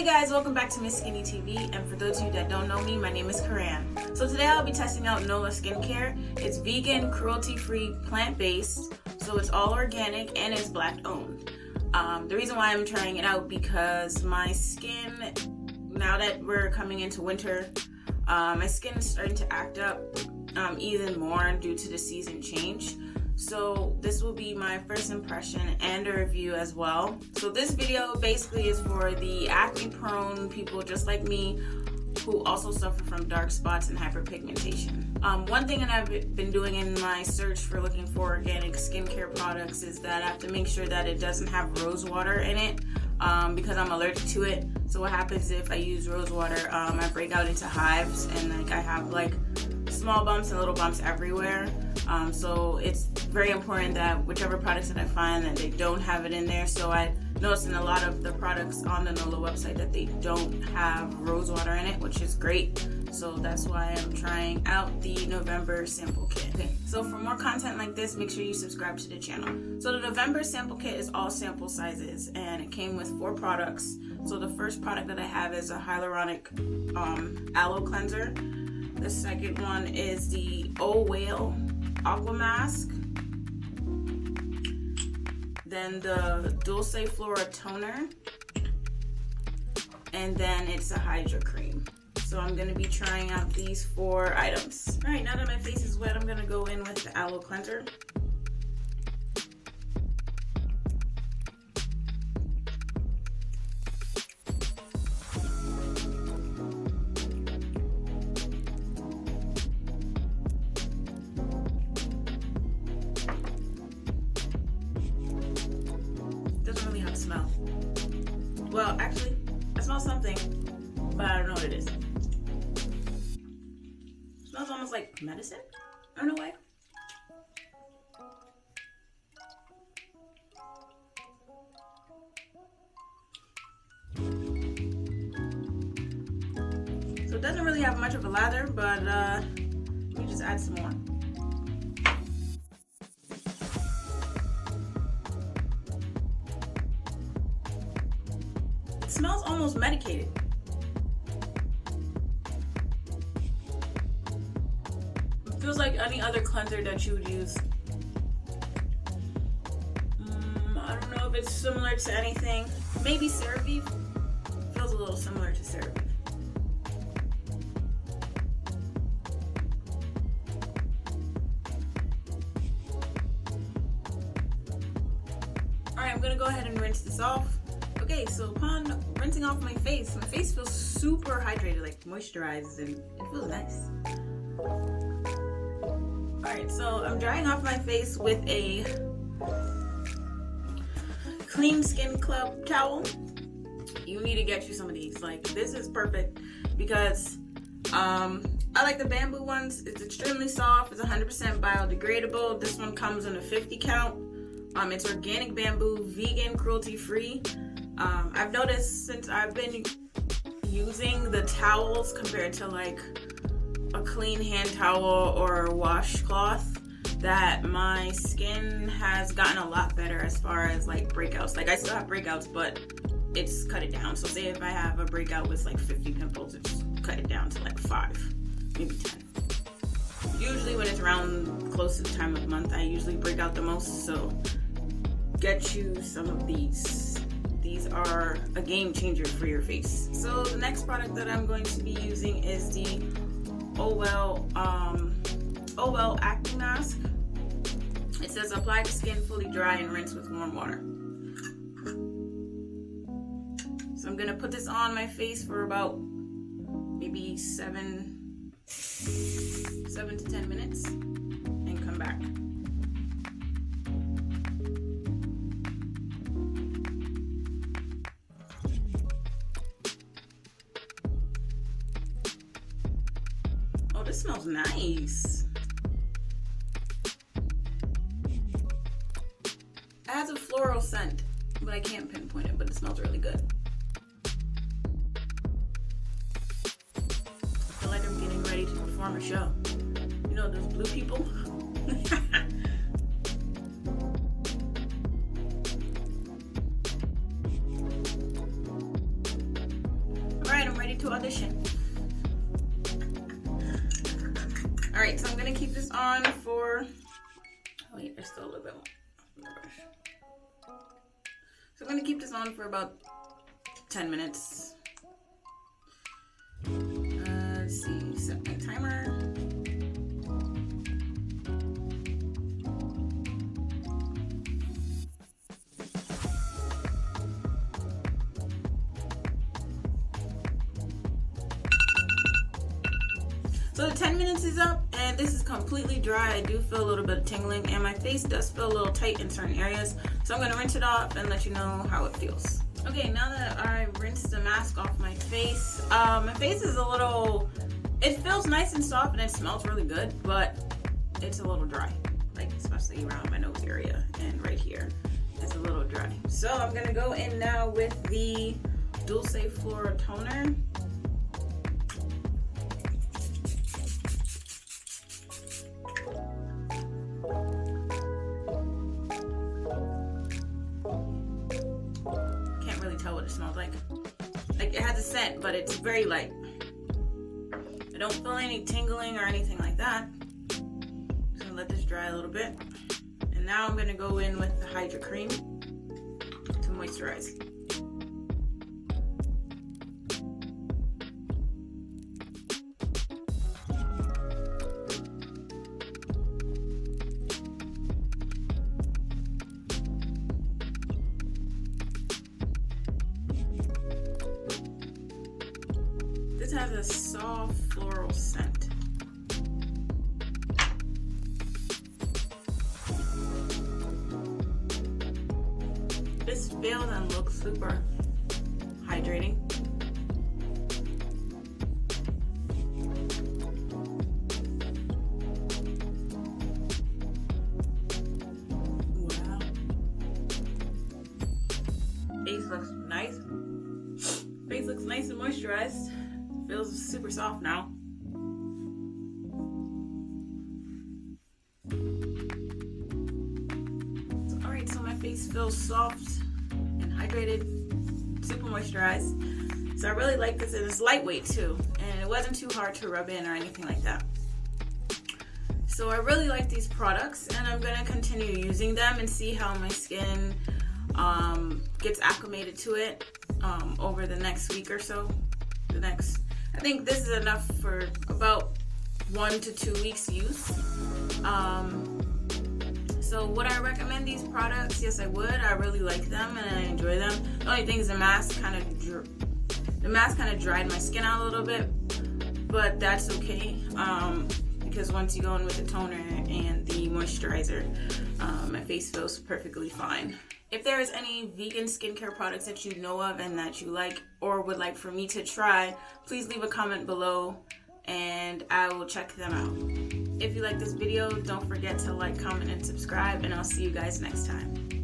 Hey guys, welcome back to Mszskinni TV, and for those of you that don't know me, my name is Creme. So today I'll be testing out Nola Skincare. It's vegan, cruelty-free, plant-based, so it's all organic and it's black owned. The reason why I'm trying it out because my skin, now that we're coming into winter, my skin is starting to act up even more due to the season change. So this will be my first impression and a review as well. So this video basically is for the acne prone people just like me who also suffer from dark spots and hyperpigmentation. One thing that I've been doing in my search for looking for organic skincare products is that I have to make sure that it doesn't have rose water in it because I'm allergic to it. So what happens if I use rose water, I break out into hives and I have small bumps and little bumps everywhere. So it's very important that whichever products that I find that they don't have it in there. So I noticed in a lot of the products on the Nola website that they don't have rose water in it, which is great. So that's why I'm trying out the November sample kit. Okay, so for more content like this, make sure you subscribe to the channel. So the November sample kit is all sample sizes and it came with 4 products. So the first product that I have is a Hyaluronic Aloe cleanser. The second one is the Oh Whale Aqua mask. Then the Dulseflora Toner. And then it's a Hydra cream. So I'm going to be trying out these 4 items. Alright, now that my face is wet, I'm going to go in with the Aloe cleanser. Smell. Well, actually, I smell something, but I don't know what it is. It smells almost like medicine in a way. So it doesn't really have much of a lather, but let me just add some more. It smells almost medicated. It feels like any other cleanser that you would use. I don't know if it's similar to anything. Maybe CeraVe. Feels a little similar to CeraVe. Alright, I'm gonna go ahead and rinse this off. Okay, so upon rinsing off my face feels super hydrated, like moisturized, and it feels nice. Alright, so I'm drying off my face with a Clean Skin Club towel. You need to get you some of these. Like, this is perfect because I like the bamboo ones. It's extremely soft. It's 100% biodegradable. This one comes in a 50 count. It's organic bamboo, vegan, cruelty-free. I've noticed since I've been using the towels compared to like a clean hand towel or a washcloth that my skin has gotten a lot better as far as like breakouts. Like I still have breakouts, but it's cut it down. So say if I have a breakout with like 50 pimples, it's cut it down to like 5, maybe 10. Usually when it's around close to the time of month, I usually break out the most. So get you some of these. These are a game changer for your face. So the next product that I'm going to be using is the Oh Whale acne mask. It says apply to skin fully dry and rinse with warm water. So I'm gonna put this on my face for about maybe 7 to 10 minutes and come back. Oh, this smells nice. It has a floral scent, but I can't pinpoint it, but it smells really good. I feel like I'm getting ready to perform a show. You know those blue people? to audition. Alright, so I'm gonna keep this on for, oh wait, there's still a little bit more on the brush. So I'm gonna keep this on for about 10 minutes. Let's see, set my timer. So the 10 minutes is up and this is completely dry. I do feel a little bit of tingling and my face does feel a little tight in certain areas. So I'm gonna rinse it off and let you know how it feels. Okay, now that I rinsed the mask off my face is a little, it feels nice and soft and it smells really good, but it's a little dry, like especially around my nose area and right here. It's a little dry. So I'm gonna go in now with the Dulseflora Toner. Tell what it smells like. Like it has a scent, but it's very light. I don't feel any tingling or anything like that. Just gonna let this dry a little bit. And now I'm gonna go in with the Hydra cream to moisturize. This has a soft floral scent. This feels and looks super hydrating. Wow. Face looks nice. Face looks nice and moisturized. Feels super soft now. Alright, so my face feels soft and hydrated, super moisturized. So I really like this, and it's lightweight too, and it wasn't too hard to rub in or anything like that. So I really like these products, and I'm gonna continue using them and see how my skin gets acclimated to it over the next week or so. I think this is enough for about 1 to 2 weeks use. So would I recommend these products? Yes, I would. I really like them and I enjoy them. The only thing is the mask kind of dried my skin out a little bit, but that's okay because once you go in with the toner and the moisturizer, my face feels perfectly fine. If there is any vegan skincare products that you know of and that you like or would like for me to try, please leave a comment below and I will check them out. If you like this video, don't forget to like, comment, and subscribe, and I'll see you guys next time.